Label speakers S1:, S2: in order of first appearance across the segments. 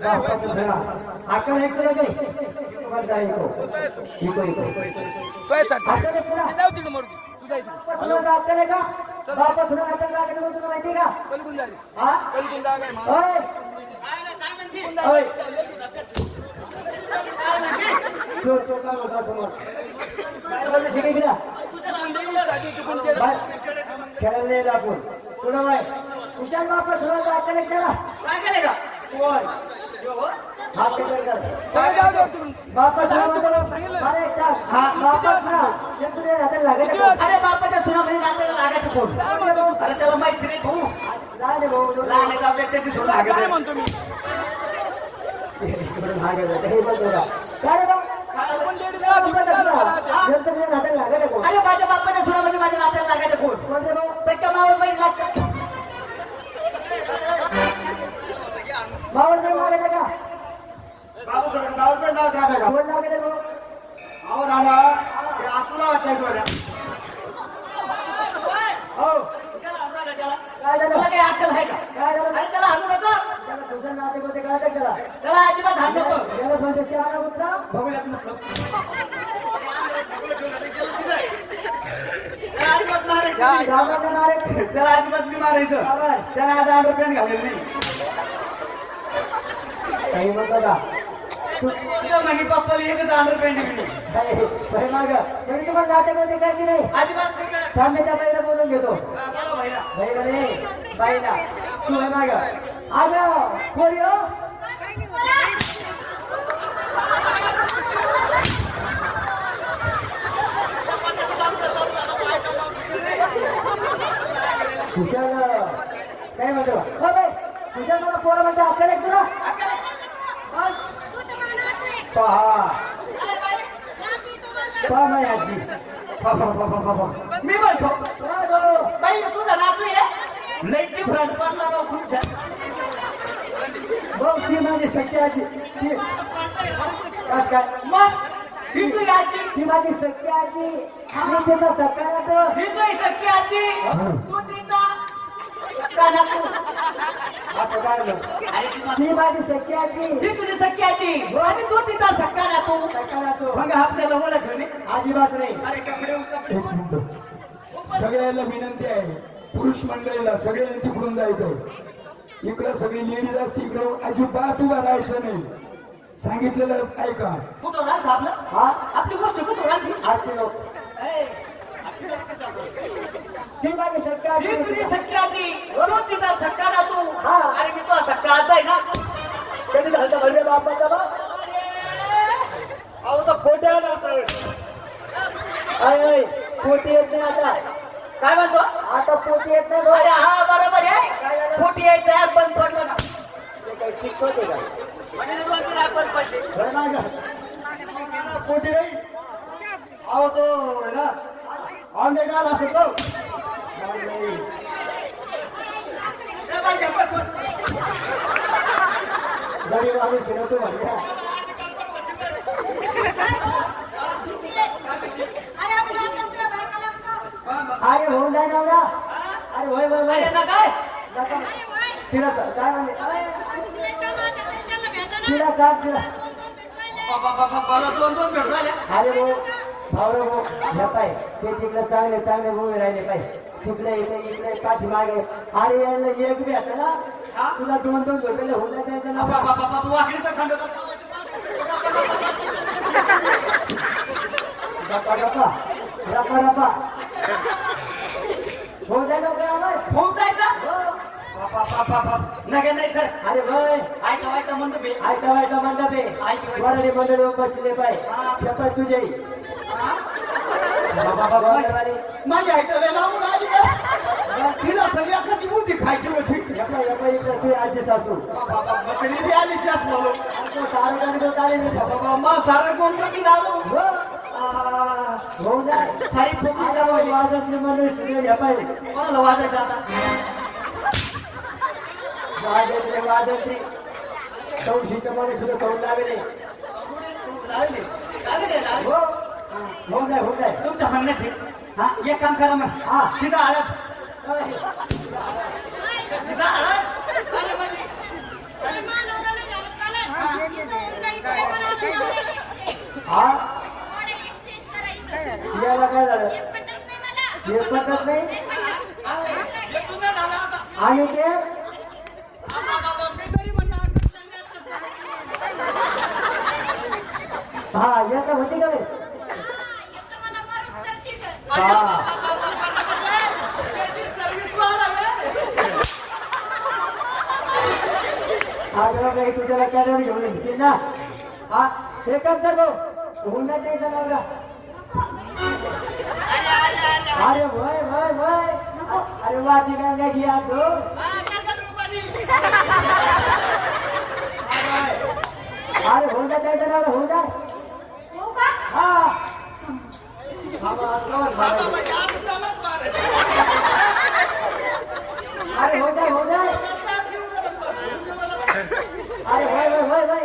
S1: आकल एक करो नहीं तुम्हारे जाए इको
S2: पैसा जाऊ तिकडे मरू तू जाय
S1: तुला जात का बापा तुला नाटक लागत तुला माहिती का
S2: कलगुन जा रे
S1: हा
S2: कलगुन जा काय
S1: ओय
S3: काय म्हणते
S1: ओय तो काय होता समोर काय बोलले शिकेला
S3: तुझ्या लांडीला
S2: साधी चुकून केलं
S1: खेळायला नाही आपण तुला माय तुझ्या बापा तुला जात केला
S3: काय केले का
S1: कोण हात केला
S2: काय जाऊ दे तिकडून
S1: बापा
S2: तुला सांगितलं
S1: अरे साहेब हा बापा तुला तुझ्या हाताला लागत
S3: अरे बापाच्या सुनामध्ये नात्याला लागायचं कोण अरे त्याला माहिती नाही तू
S1: लाले भाऊ
S3: लहान आहे आपल्या ते सोडून
S2: काय
S3: लागत
S2: म्हणतो मी
S1: हे बघा काय बा
S2: आपण डेडी द्या
S3: अरे माझ्या बापाच्या सुनामध्ये माझ्या नात्याला लागायचं कोण सख्या मावस बहीण लागतं
S1: मावळ नाही मागायचं का
S3: मावस बहीण नाव राहता का
S1: कोण लागायचं भाऊ
S3: अहो दादा ते आतुला वाटायचं बरं
S1: हो काय झालं
S3: तुला काही अक्कल आहे का
S1: काय झालं
S3: अरे त्याला हाणू नको
S1: त्याला तुझं नाते होते काय त्याला
S3: त्याला अजिबात हाणू नको
S1: त्याला म्हणजे आला होता
S3: बघूयात म्हटलं त्याला अजिबात मारायचं
S1: गावाला नारे
S3: त्याला अजिबात मी मारायचं त्याला आज अंडरपॅन्ट घालेल नाही
S1: काही म्हणतो का
S3: म्हणे पप्पाला एकच अंडरपॅन्ट दिली
S1: काही माग तरी तुम्हाला नाते होते काय की नाही
S3: अजिबात नाही कळत.
S1: सामनेच्या बाईला बोलून घेतो
S3: बोला भाईला.
S1: बाईला नाही बाईला तू माग आज कोणी हो खुशाल काय म्हणतो हो बाई खुशाल मला पोरं म्हणजे आपल्याला एक तुला पहा पहा नाही आजी
S3: मी म्हणतो बाई तुझा नातू आहे लई डिफरन्स पडला राव खूप
S1: भाऊ ती माझी सख्खी आजी ती काय
S3: मग ही तुझी आजी
S1: ती माझी सख्खी आजी मी तिचा सकाळ तो
S3: ही तुझी सख्खी आजी तू तिचा सक्का नातू.
S1: असं काय नाही.
S3: अरे
S1: ती माझी सख्खी आजी
S3: ही तुझी सख्खी आजी आणि तू तिचा सक्का नातू.
S1: सकाळ तो
S3: मग आपल्याला ओळख नाही
S1: अजिबात नाही
S3: अरे कपडे
S4: सगळ्याला विनंती आहे पुरुष मंडळीला सगळ्यांनी तिकडून जायचं इकडं सगळी लेडीज असते इकडं अजिबात उभा राहायचं नाही सांगितलेलं ऐका
S3: कुठं राहत आपलं
S1: हा
S3: आपली गोष्ट कुठं राहते
S1: आरती लोक ती माझी सख्खी
S3: ही
S1: आजी
S3: तुझी सख्खी आजी तू तिचा सक्का नातू.
S1: हा.
S3: अरे मी तुझा सक्का आज आहे ना
S1: कधी झालं भरले बापाचा बा
S3: अहो तर खोट्या
S1: अय पोटी येत नाही आता
S3: काय म्हणतो
S1: आता पोटी येत नाही भाऊ.
S3: अरे हा बरोबर आहे खोटी यायचं आहे बंद पडलं ना
S1: ते काही शिकवते का
S3: म्हणजे दोन तीन ऍप बंद पडले
S1: बरं ना का?
S3: खोटी नाही अहो तो आहे ना ऑनलाईन आला असेल तो
S1: नाही.
S3: ए बाई, झपट कर.
S1: गरीब आम्ही फिरवतो म्हणल्या अरे होऊन जाय नवरा अरे होय होय होय
S3: अरे ना काय
S1: तिला काय म्हणले तिला सांग तिला
S3: मला दोन दोन भेट झाल्या
S1: अरे भाऊ भाऊ भाऊ घेत आहे ते तिकडे चांगले चांगले उभे राहिले पाहिजे तिकडे इकडे इकडे पाठी मागे अरे यायला एक बी आता ना तुला दोन दोन भेटले होऊन द्यायचं ना
S3: वाकडीचा खंड
S1: रपा रपा रपा रपा होऊन जाय लवकर आवाज
S3: होऊन जायचं नगे नाही तर
S1: अरे भाई
S3: ऐका ऐका म्हणतो मी
S1: ऐका ऐका मंडप आहे वरले मंडळ बसले पाय शपथ तुझे
S3: माझ्या ऐकायला लावून आली तिला सगळी आता ती उभी खायची होती
S1: तू आजी सासू
S3: बकरी बी आली त्याच म्हणून
S1: सारं
S3: मा सारं कोण बघी झालो
S1: होऊन जाय
S3: सारी फोकी
S1: वाजतले मंडळ सुरू घ्या पाहिजे
S3: कोणाला वाजायचं आता
S1: वाजतले वाजतले चौशीचं मध्ये सुद्धा करून लागले
S3: लागले लागले लागले
S1: होऊन जाय होऊन जाय
S3: तुमच्या म्हणण्याचे हा एक काम करा मग
S1: हा
S3: सीधा हळद सीधा हळद अरे म्हणजे
S1: हा याला काय झालं हे पटत नाही आणि ते हा याचा होती का रे हा आज काही तुझ्याला कॅडर घेऊन येशील ना हा हे काम कर भाऊ होऊन नाही द्यायचं नवरा अरे वय वय वय अरे वाटी गंगा घ्या तो अरे होऊन जाय द्यायचं नवरा होऊन जाय हा अरे हो जाय हो जाय अरे वय वय वय वय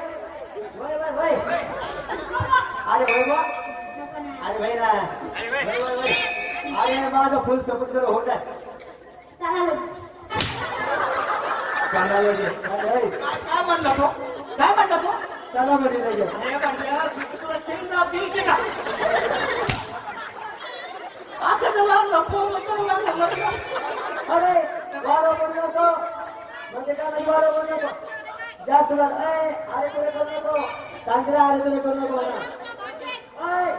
S1: वय वय वय अरे वय वय अरे वय ना वय वय वय अरे माझं फुल समुद्र हो जाय
S3: काय म्हणला तो काय म्हणला तो
S1: चला मध्ये जायचं
S3: हे म्हणलं तुला चिंता दिली का आता त्याला नको
S1: अरे वारो बोलू नको म्हणजे काय नाही वारो बोलू नको जास्त अरे तुला करू नको चांगला अरे तुला करू नको अय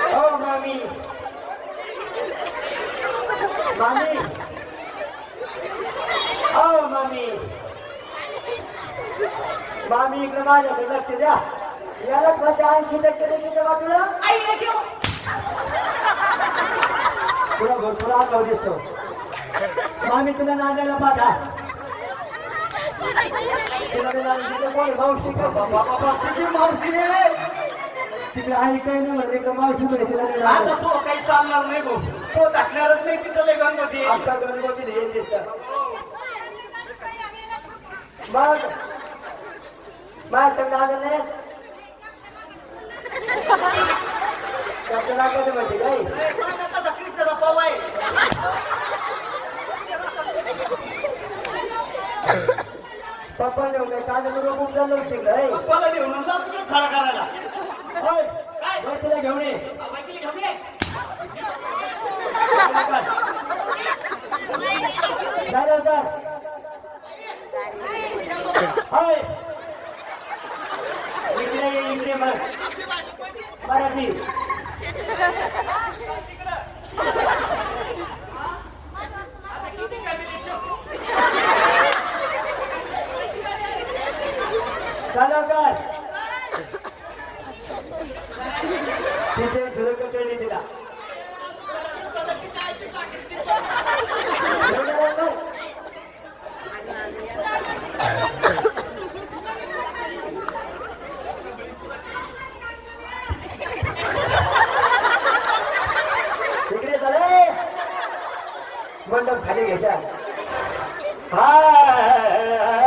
S1: Oh, mami. Mami. Oh, mami. मामी इकडे माझ्याकडे लक्ष द्या याला कशा 80% देते तुला
S3: आईने घेऊ
S1: तुला भरपूर आगाऊ दिसतो मामी तुला नांदायला पाठा तुला कोण मावशी का
S3: बाबा तुझी मावशी आहे
S1: तिकडे आई काही नाही म्हणते का मावशी म्हणे तिला
S3: आता तो काही चालणार नाही भाऊ तो टाकणारच नाही तिथं लय गणपती
S1: आता गणपती हे दिसतात मग माझ्या संग आलं नाही कसं लागत माहिती काही
S3: कृष्णाचा पाव आहे
S1: पप्पा नेऊ काय कांदा बरोबर खूप झालं तिकडे
S3: पप्पाला घेऊन जा तुला खडा करायला
S1: होय
S3: काय
S1: होय तिला घेऊन ये
S3: वकील घेऊन ये
S1: काय होतं होय इकडे ये इकडे मराठी चालव कर तिथे झुरक चढली तिला तिकडे चाले मंडप खाली घेशा हा